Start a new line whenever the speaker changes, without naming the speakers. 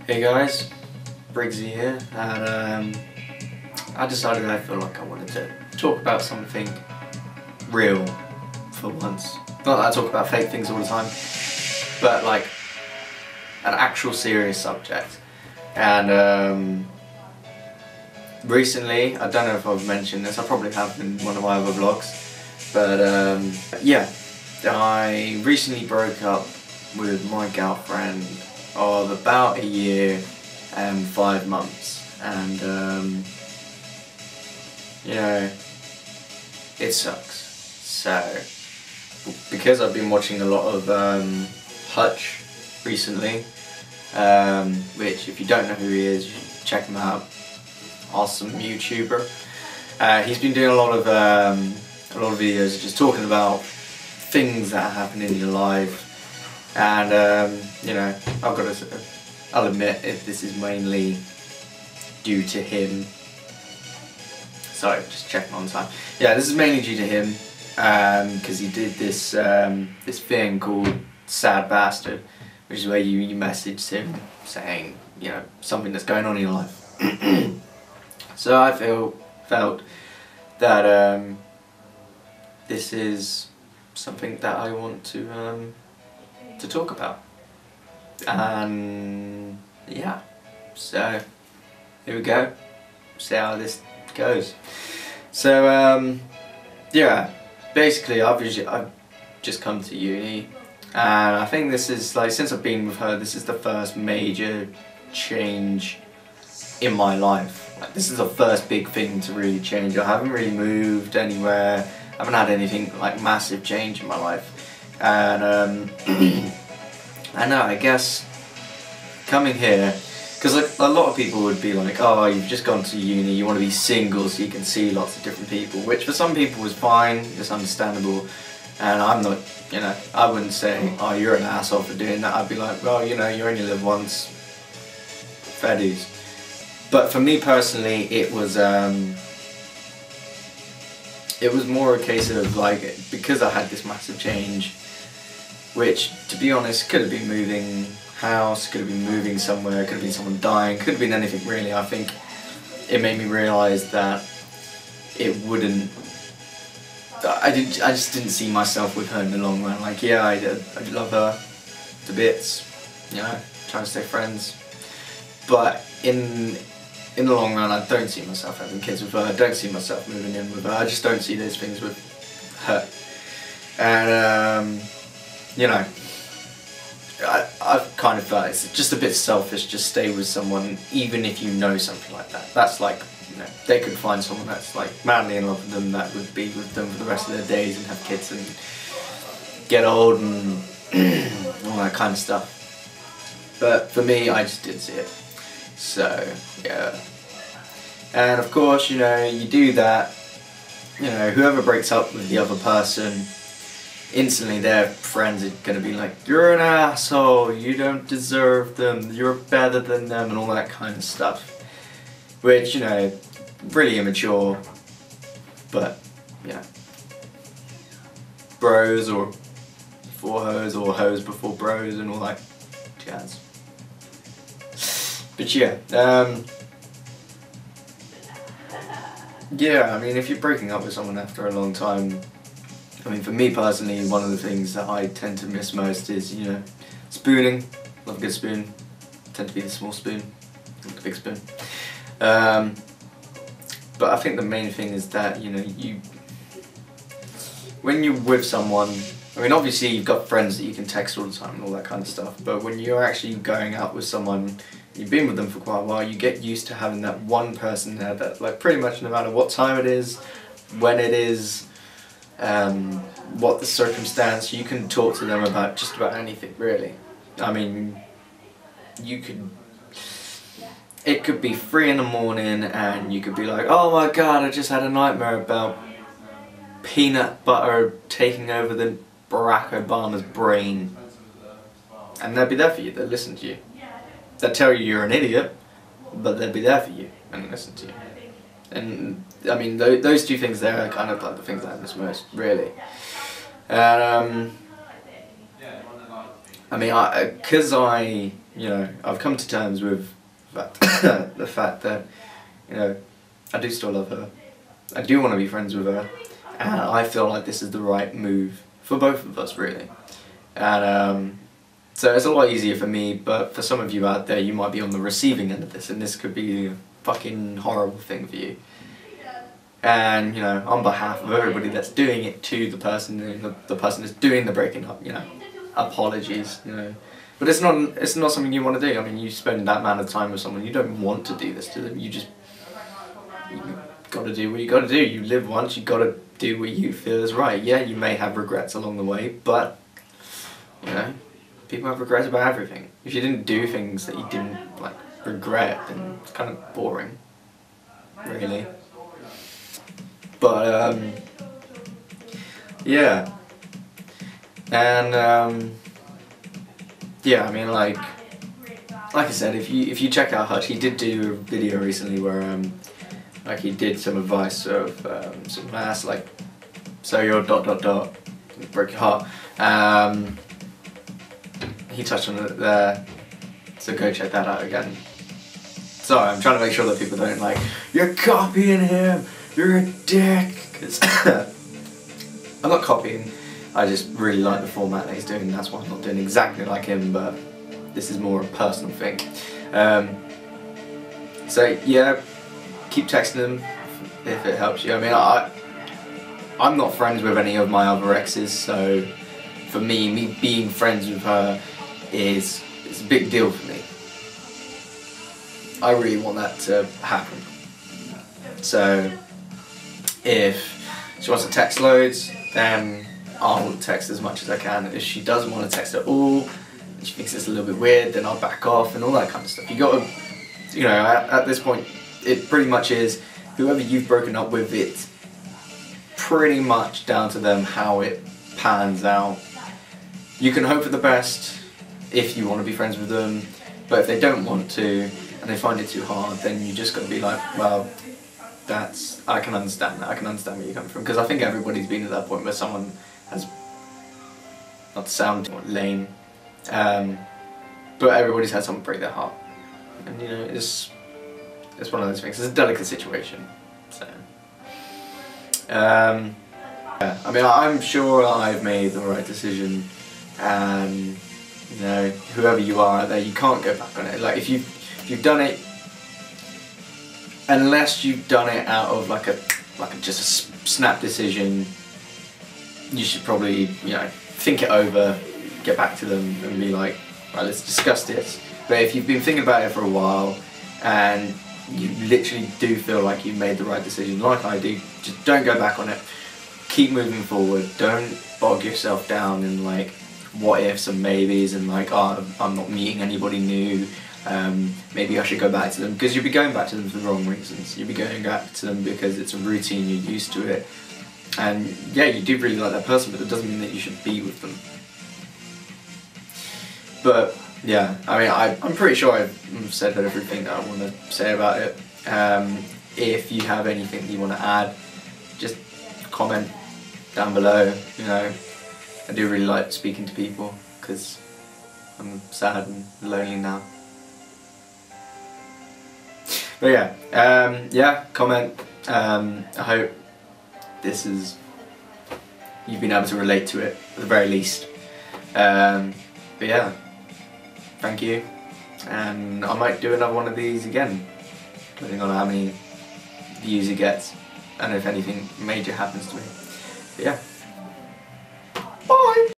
Hey guys, Briggsy here, and I decided I feel like I wanted to talk about something real for once. Not that I talk about fake things all the time, but like an actual serious subject. And recently, I don't know if I've mentioned this, I probably have in one of my other vlogs, but yeah, I recently broke up with my girlfriend of about a year and 5 months, and you know, it sucks. So because I've been watching a lot of Hutch recently, which if you don't know who he is, you should check him out. Awesome YouTuber. He's been doing a lot of videos just talking about things that happen in your life. And you know, I'll admit this is mainly due to him. Sorry, just checking on time. Yeah, this is mainly due to him, because he did this this thing called Sad Bastard, which is where you message him saying, you know, something that's going on in your life. So I felt that this is something that I want to talk about, and yeah, so here we go, see how this goes. So yeah, basically I've just come to uni, and I think this is, like, since I've been with her, this is the first major change in my life. Like, this is the first big thing to really change. I haven't really moved anywhere, I haven't had anything like massive change in my life. And I know, I guess coming here, because like a lot of people would be like, oh, you've just gone to uni, you want to be single so you can see lots of different people, which for some people is fine, it's understandable, and I'm not, you know, I wouldn't say, oh, you're an asshole for doing that. I'd be like, well, you know, you only live once, fair dues. But for me personally, it was more a case of, like, because I had this massive change, which, to be honest, could have been moving house, could have been moving somewhere, could have been someone dying, could have been anything really. I think it made me realise that it wouldn't, I just didn't see myself with her in the long run. Like, yeah, I love her to bits, you know, trying to stay friends, but in the long run, I don't see myself having kids with her, I don't see myself moving in with her, I just don't see those things with her. And you know, I've kind of felt it's just a bit selfish, just stay with someone even if you know something like that. That's like, you know, they could find someone that's like madly in love with them, that would be with them for the rest of their days and have kids and get old and all that kind of stuff. But for me, I just didn't see it. So yeah, and of course, you know, you do that, you know, whoever breaks up with the other person, instantly their friends are going to be like, you're an asshole, you don't deserve them, you're better than them, and all that kind of stuff, which, you know, really immature. But yeah, bros or before hoes, or hoes before bros, and all that jazz. But yeah, yeah, I mean, if you're breaking up with someone after a long time, I mean, for me personally, one of the things that I tend to miss most is, you know, spooning. Love a good spoon. Tend to be the small spoon, not the big spoon. But I think the main thing is that, you know, when you're with someone, I mean, obviously you've got friends that you can text all the time and all that kind of stuff, but when you're actually going out with someone, you've been with them for quite a while, you get used to having that one person there that, like, pretty much no matter what time it is, when it is, what the circumstance, you can talk to them about just about anything, really. I mean, it could be 3 in the morning and you could be like, oh my god, I just had a nightmare about peanut butter taking over the Barack Obama's brain, and they'll be there for you, they'll listen to you. They'll tell you you're an idiot, but they'll be there for you and listen to you. And I mean, those two things there are kind of like the things that I miss most, really. And I mean, because I you know, I've come to terms with that the fact that, you know, I do still love her. I do want to be friends with her, and I feel like this is the right move for both of us, really. And so it's a lot easier for me, but for some of you out there, you might be on the receiving end of this, and this could be a fucking horrible thing for you. And, you know, on behalf of everybody that's doing it to the person that's doing the breaking up, you know, apologies, you know. But it's not something you want to do. I mean, you spend that amount of time with someone, you don't want to do this to them. You got to do what you got to do. You live once, you got to do what you feel is right. Yeah, you may have regrets along the way, but, you know, people have regrets about everything. If you didn't do things that you didn't, like, regret, then it's kind of boring, really. But, yeah. And, yeah, I mean, like I said, if you check out Hutch, he did do a video recently where, like, he did some advice of, some mass, like, so your ... broke your heart. He touched on it there, so go check that out again. Sorry, I'm trying to make sure that people don't like, you're copying him, you're a dick. 'Cause I'm not copying, I just really like the format that he's doing, and that's why I'm not doing exactly like him, but this is more a personal thing. So yeah, keep texting him if it helps you. I mean, I'm not friends with any of my other exes, so for me being friends with her it's a big deal for me. I really want that to happen. So if she wants to text loads, then I'll text as much as I can. If she doesn't want to text at all, and she thinks it's a little bit weird, then I'll back off and all that kind of stuff. You got to, you know, at this point, it pretty much is whoever you've broken up with, it's pretty much down to them how it pans out. You can hope for the best if you want to be friends with them, but if they don't want to and they find it too hard, then you just got to be like, well, I can understand that. I can understand where you're coming from, because I think everybody's been at that point where someone has, not to sound lame, but everybody's had someone break their heart, and you know, it's one of those things. It's a delicate situation. So yeah, I mean, I'm sure I've made the right decision, and you know, whoever you are out there, you can't go back on it. Like, if you've done it, unless you've done it out of like just a snap decision, you should probably, you know, think it over, get back to them and be like, right, let's discuss this. But if you've been thinking about it for a while and you literally do feel like you've made the right decision, like I do, just don't go back on it. Keep moving forward. Don't bog yourself down in like what ifs and maybes and like, oh, I'm not meeting anybody new, maybe I should go back to them, because you'll be going back to them for the wrong reasons. You'll be going back to them because it's a routine, you're used to it, and yeah, you do really like that person, but it doesn't mean that you should be with them. But yeah, I mean, I'm pretty sure I've said everything that I want to say about it. If you have anything you want to add, just comment down below. You know, I do really like speaking to people because I'm sad and lonely now. But yeah, yeah, comment. I hope you've been able to relate to it at the very least. But yeah, thank you, and I might do another one of these again, depending on how many views it gets and if anything major happens to me. But yeah.